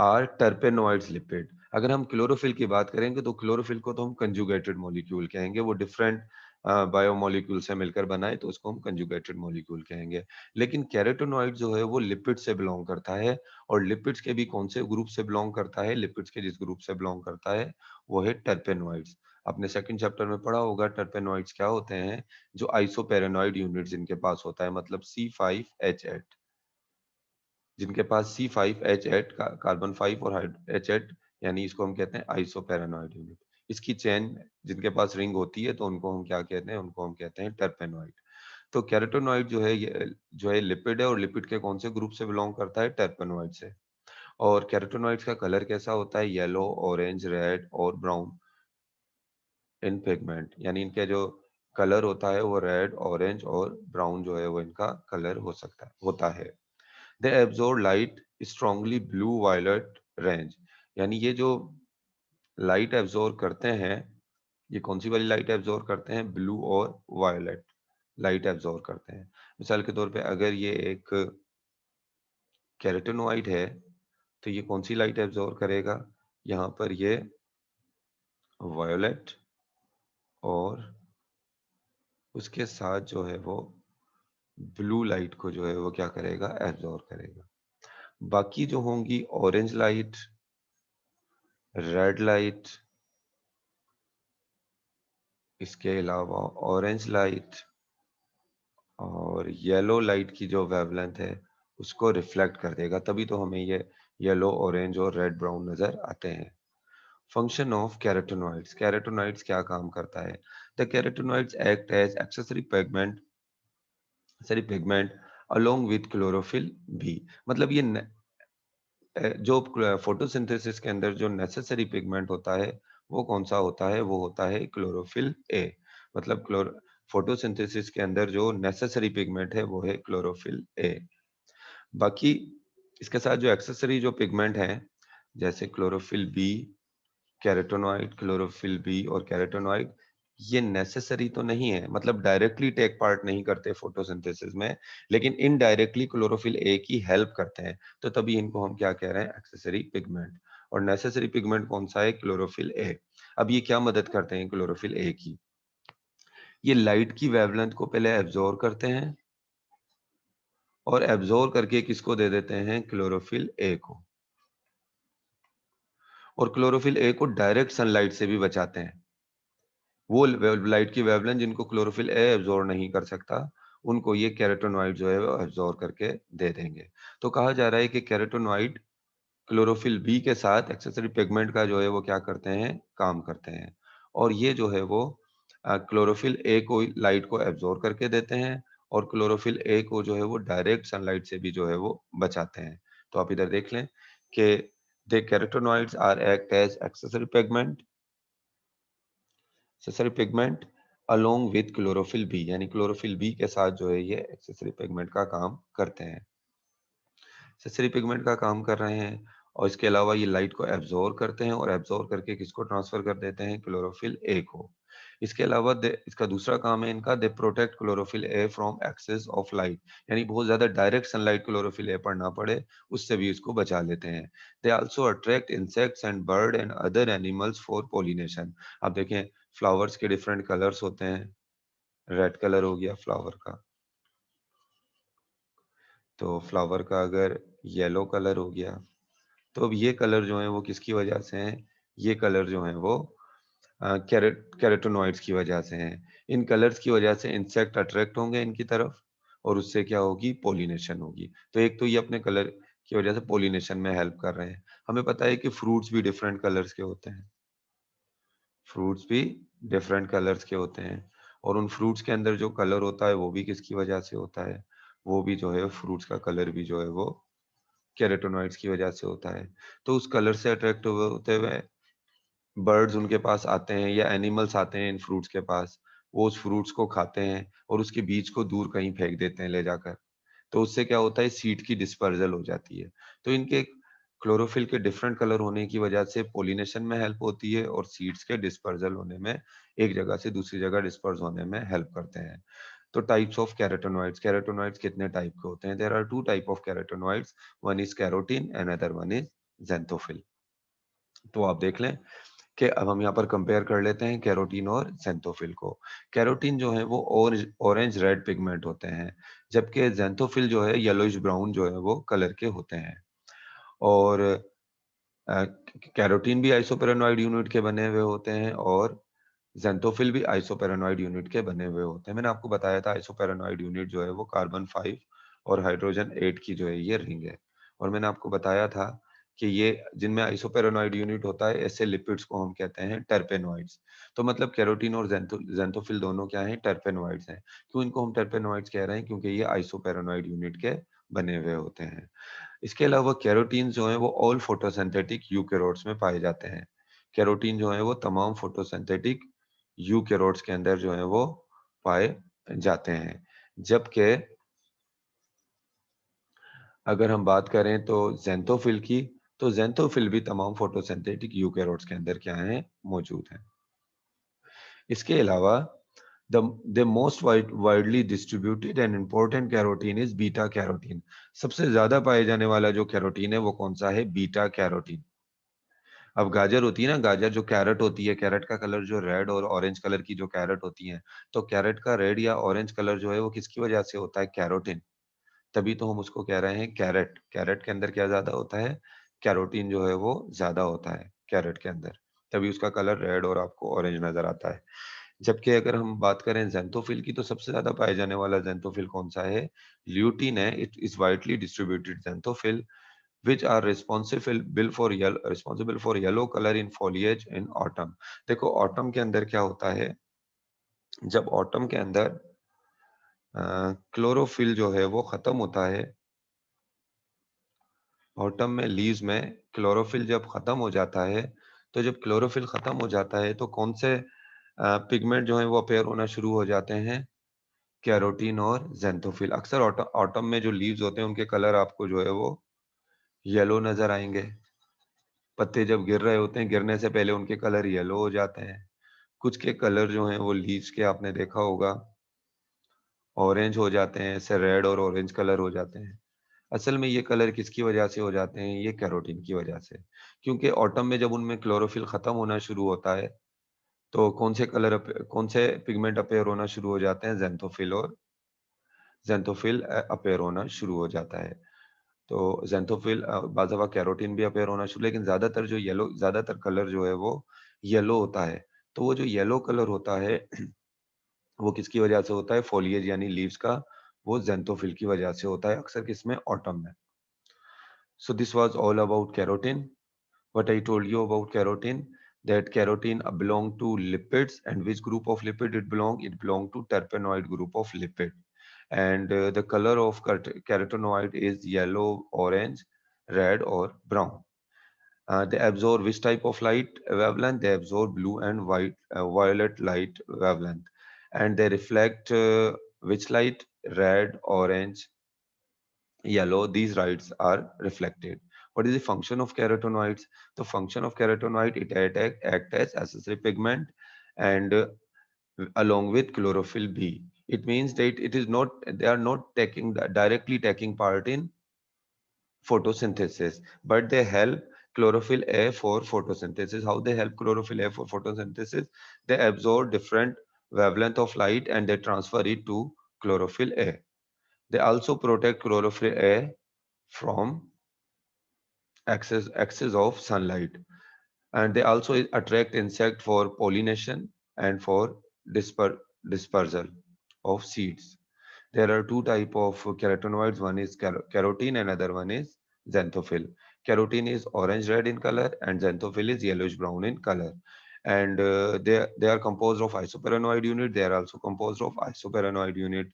आर टर्पेनोइड्स लिपिड. अगर हम क्लोरोफिल की बात करेंगे तो क्लोरोफिल को तो हम कंजुगेटेड मॉलिक्यूल कहेंगे. वो डिफरेंट बायोमोलिक्यूल से मिलकर बनाए तो उसको हम कंजुगेटेड मॉलिक्यूल कहेंगे. लेकिन कैरोटेनॉइड जो है वो लिपिड से बिलोंग करता है. और लिपिड्स के भी कौन से ग्रुप से बिलोंग करता है? लिपिड्स के जिस ग्रुप से बिलोंग करता है वो है टर्पेनोइड्स. आपने सेकंड चैप्टर में पढ़ा होगा टर्पेनोइड्स क्या होते हैं. जो आइसोपेरेनॉइड यूनिट जिनके पास होता है, मतलब C5H8, जिनके पास C5H8 कार्बन 5 और H8, यानी इसको हम कहते हैं आइसोपेरानॉइड यूनिट. इसकी चेन जिनके पास रिंग होती है तो उनको हम क्या कहते हैं, उनको हम कहते हैं टर्पेनोइड। तो कैरोटेनॉइड जो है ये जो है लिपिड है और लिपिड के कौन से ग्रुप से बिलोंग करता है, टर्पेनोइड से। और कैरोटेनॉइड्स का कलर कैसा होता है, येलो, ऑरेंज, रेड और ब्राउन इन पिगमेंट, यानी इनके जो कलर होता है वो रेड, ऑरेंज और ब्राउन जो है वो इनका कलर हो सकता है होता है। They absorb light strongly blue violet range, यानी ये जो लाइट एब्जॉर्ब करते हैं, ये कौन सी वाली लाइट एब्जॉर्ब करते हैं, ब्लू और वायलेट लाइट एब्जॉर्ब करते हैं। मिसाल के तौर पे अगर ये एक कैरोटेनॉइड है तो ये कौन सी लाइट एब्जॉर्ब करेगा, यहाँ पर ये वायलेट और उसके साथ जो है वो ब्लू लाइट को जो है वो क्या करेगा, एब्जॉर्ब करेगा। बाकी जो होंगी ऑरेंज लाइट, रेड लाइट, इसके अलावा ऑरेंज लाइट और येलो लाइट की जो वेवलेंथ है उसको रिफ्लेक्ट कर देगा, तभी तो हमें ये येलो, ऑरेंज और रेड ब्राउन नजर आते हैं। फंक्शन ऑफ कैरोटेनॉइड्स, कैरोटेनॉइड्स क्या काम करता है, the carotenoids act as accessory pigment along with chlorophyll b, मतलब ये जो फोटोसिंथेसिस के अंदर जो नेसेसरी पिगमेंट होता है वो कौन सा होता है, वो होता है क्लोरोफिल ए। मतलब फोटोसिंथेसिस के अंदर जो नेसेसरी पिगमेंट है वो है क्लोरोफिल ए। बाकी इसके साथ जो एक्सेसरी जो पिगमेंट हैं जैसे chlorophyll b, carotenoid, chlorophyll b और कैरोटेनॉइड, ये नेसेसरी तो नहीं है, मतलब डायरेक्टली टेक पार्ट नहीं करते फोटोसिंथेसिस में, लेकिन इनडायरेक्टली क्लोरोफिल ए की हेल्प करते हैं, तो तभी इनको हम क्या कह रहे हैं, एक्सेसरी पिगमेंट। और नेसेसरी पिगमेंट कौन सा है, क्लोरोफिल ए। अब ये क्या मदद करते हैं क्लोरोफिल ए की, ये लाइट की वेवलेंथ को पहले एब्जॉर्ब करते हैं और एब्जॉर्ब करके किसको दे देते हैं, क्लोरोफिल ए को। और क्लोरोफिल ए को डायरेक्ट सनलाइट से भी बचाते हैं। वो लाइट की वेवलेंथ जिनको क्लोरोफिल ए एब्जॉर्ब नहीं कर सकता, उनको ये कैरोटेनॉइड जो है वो एब्जॉर्ब करके दे देंगे। तो कहा जा रहा है कि कैरोटेनॉइड क्लोरोफिल बी के साथ एक्सेसरी पिगमेंट का जो है वो क्या करते हैं, काम करते हैं। और ये जो है वो क्लोरोफिल ए को लाइट को एब्जॉर्ब करके देते हैं और क्लोरोफिल ए को जो है वो डायरेक्ट सनलाइट से भी जो है वो बचाते हैं। तो आप इधर देख लें कि they carotenoids are act as accessory pigment, accessory pigment along with chlorophyll b, यानी क्लोरोफिल बी के साथ जो है ये एक्सेसरी पिगमेंट का काम करते हैं, एक्सेसरी पिगमेंट का काम कर रहे हैं। और इसके अलावा ये लाइट को एब्जॉर्ब करते हैं और एब्जॉर्ब करके किसको ट्रांसफर कर देते हैं, क्लोरोफिल ए को। इसके अलावा इसका दूसरा काम है इनका, they protect chlorophyll a from excess of light, यानी बहुत ज्यादा डायरेक्ट सनलाइट क्लोरोफिल ए पर ना पड़े, उससे भी इसको बचा लेते हैं। They also attract insects and bird and other animals for pollination. आप देखें फ्लावर्स के डिफरेंट कलर्स होते हैं, रेड कलर हो गया फ्लावर का, तो फ्लावर का अगर येलो कलर हो गया, तो अब ये कलर जो है वो किसकी वजह से हैं, ये कलर जो है वो कैरोटेनॉइड्स की वजह से हैं। इन कलर्स की वजह से इंसेक्ट अट्रैक्ट होंगे इनकी तरफ और उससे क्या होगी, पोलिनेशन होगी। तो एक तो ये अपने कलर की वजह से पोलिनेशन में हेल्प कर रहे हैं। हमें पता है कि फ्रूट्स भी डिफरेंट कलर्स के होते हैं, फ्रूट्स भी डिफरेंट कलर्स के होते हैं और उन फ्रूट्स के अंदर जो कलर होता है वो भी किसकी वजह से होता है, वो भी जो है फ्रूट्स का कलर भी जो है वो कैरोटेनॉइड्स की वजह से होता है। तो उस कलर से अट्रैक्ट होते हुए बर्ड्स उनके पास आते हैं या एनिमल्स आते हैं इन फ्रूट्स के पास, वो उस फ्रूट्स को खाते हैं और उसके बीज को दूर कहीं फेंक देते हैं ले जाकर। तो उससे क्या होता है, सीड की डिस्पर्जल हो जाती है। तो इनके क्लोरोफिल के डिफरेंट कलर होने की वजह से पोलिनेशन में हेल्प होती है और सीड्स के डिस्पर्जल होने में, एक जगह से दूसरी जगह डिस्पर्स होने में हेल्प करते हैं। तो टाइप्स ऑफ कैरोटेनॉइड्स, कैरोटेनॉइड्स कितने टाइप के होते हैं, there are two type of carotenoids, one is carotene and other one is xanthophyll. तो आप देख लें कि अब हम यहाँ पर कंपेयर कर लेते हैं कैरोटीन और ज़ैंथोफिल को। कैरोटीन जो है वो ऑरेंज रेड पिगमेंट होते हैं, जबकि ज़ैंथोफिल जो है येलोइश ब्राउन जो है वो कलर के होते हैं। और कैरोटीन भी आइसोपेरानॉइड यूनिट के बने हुए होते हैं और ज़ैंथोफिल भी आइसोपेरानॉइड यूनिट के बने हुए होते हैं। मैंने आपको बताया था आइसोपेरानॉइड यूनिट जो है वो कार्बन 5 और हाइड्रोजन 8 की जो है ये रिंग है। और मैंने आपको बताया था कि ये जिनमें आइसोपेरोनॉइड यूनिट होता है, ऐसे लिपिड्स को हम कहते हैं टर्पेनॉइड्स। तो मतलब कैरोटीन और ज़ैंथोफिल दोनों क्या हैं? टर्पेनॉइड्स हैं। क्यों इनको हम टर्पेनॉइड्स कह रहे हैं? क्योंकि ये आइसोपेरोनॉइड यूनिट के बने हुए होते हैं। इसके अलावा कैरोटीन जो हैं वो ऑल फोटोसिंथेटिक यूकेरियोट्स में पाए जाते हैं। कैरोटीन जो है वो तमाम फोटोसिंथेटिक यूकेरियोट्स के अंदर जो है वो पाए जाते हैं। जबकि अगर हम बात करें तो ज़ैंथोफिल की, तो ज़ैंथोफिल भी तमाम फोटोसिंथेटिक यूकेरियोट्स के अंदर क्या हैं? मौजूद हैं। इसके अलावा the most widely distributed and important carotene is beta carotene. सबसे ज्यादा पाए जाने वाला जो कैरोटीन है वो कौन सा है? Beta carotene. अब गाजर होती है ना, गाजर जो कैरेट होती है, कैरेट का कलर जो रेड और ऑरेंज कलर की जो कैरेट होती है, तो कैरेट का रेड या ऑरेंज कलर जो है वो किसकी वजह से होता है? कैरोटीन। तभी तो हम उसको कह रहे हैं कैरेट। कैरेट के अंदर क्या ज़्यादा होता है? कैरोटीन जो है वो ज़्यादा होता है कैरेट के अंदर। तभी उसका कलर रेड और आपको ऑरेंज नज़र आता है। जबकि अगर हम बात करें ज़ैंथोफिल की, तो सबसे ज़्यादा पाए जाने वाला ज़ैंथोफिल कौन-सा है? ल्यूटीन है। It is widely distributed xanthophyll which are responsible for yellow colour in foliage in autumn. देखो ऑटम के अंदर क्या होता है? जब ऑटम के अंदर क्लोरोफिल जो है वो खत्म होता है, ऑटम में लीव्स में क्लोरोफिल जब खत्म हो जाता है, तो जब क्लोरोफिल खत्म हो जाता है तो कौन से पिगमेंट जो है वो अपीयर होना शुरू हो जाते हैं? कैरोटीन और ज़ैंथोफिल। अक्सर ऑटम में जो लीव्स होते हैं उनके कलर आपको जो है वो येलो नज़र आएँगे। पत्ते जब गिर रहे होते हैं, गिरने से पहले उनके कलर येलो हो जाते हैं। कुछ के कलर जो हैं वो लीव्स के आपने देखा होगा ऑरेंज हो जाते हैं, ऐसे रेड और ऑरेंज कलर हो जाते हैं। असल में ये कलर किसकी वजह से हो जाते हैं? ये कैरोटीन की वजह से। क्योंकि ऑटम में जब उनमें क्लोरोफिल खत्म होना शुरू होता है, तो कौन से पिगमेंट अपीयर होना शुरू हो जाते हैं? ज़ैंथोफिल अपीयर होना शुरू हो जाता है। तो ज़ैंथोफिल बाज़ दफ़ा कैरोटीन भी अपीयर होना शुरू, लेकिन ज़्यादातर कलर जो है वो येलो होता है। तो वो जो येलो कलर होता है वो किसकी वजह से होता है? फ़ोलिएज यानी लीव्स का, वो ज़ैंथोफिल की वजह से होता है, अक्सर किसमें? ऑटम में। So this was all about carotene. What I told you about carotene, that carotene belong to lipids, and which group of lipid it belong? It belong to terpenoid group of lipid. And the color of carotenoid is yellow, orange, red or brown. They absorb which type of light wavelength? They absorb blue and violet light wavelength. And they reflect which light? Red, orange, yellow. These lights are reflected. What is the function of carotenoids? The function of carotenoid, it act as accessory pigment and along with chlorophyll B. It means that it is not, they are not directly taking part in photosynthesis, but they help chlorophyll A for photosynthesis. How they help chlorophyll A for photosynthesis? They absorb different wavelength of light and they transfer it to chlorophyll A. They also protect chlorophyll A from excess of sunlight, and they also attract insect for pollination and for dispersal of seeds. There are two type of carotenoids. One is carotene, and another one is xanthophyll. Carotene is orange red in color, and xanthophyll is yellowish brown in color. And they are composed of isoperenoid unit. They are also composed of isoperenoid unit.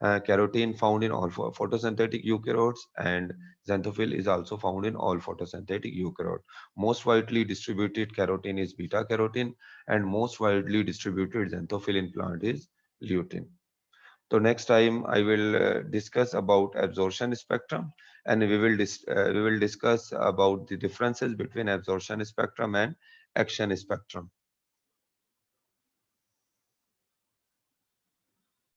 Carotene found in all photosynthetic eukaryotes, and xanthophyll is also found in all photosynthetic eukaryote. Most widely distributed carotene is beta carotene, and most widely distributed xanthophyll in plant is lutein. So next time I will discuss about absorption spectrum, and we will discuss about the differences between absorption spectrum and action spectrum.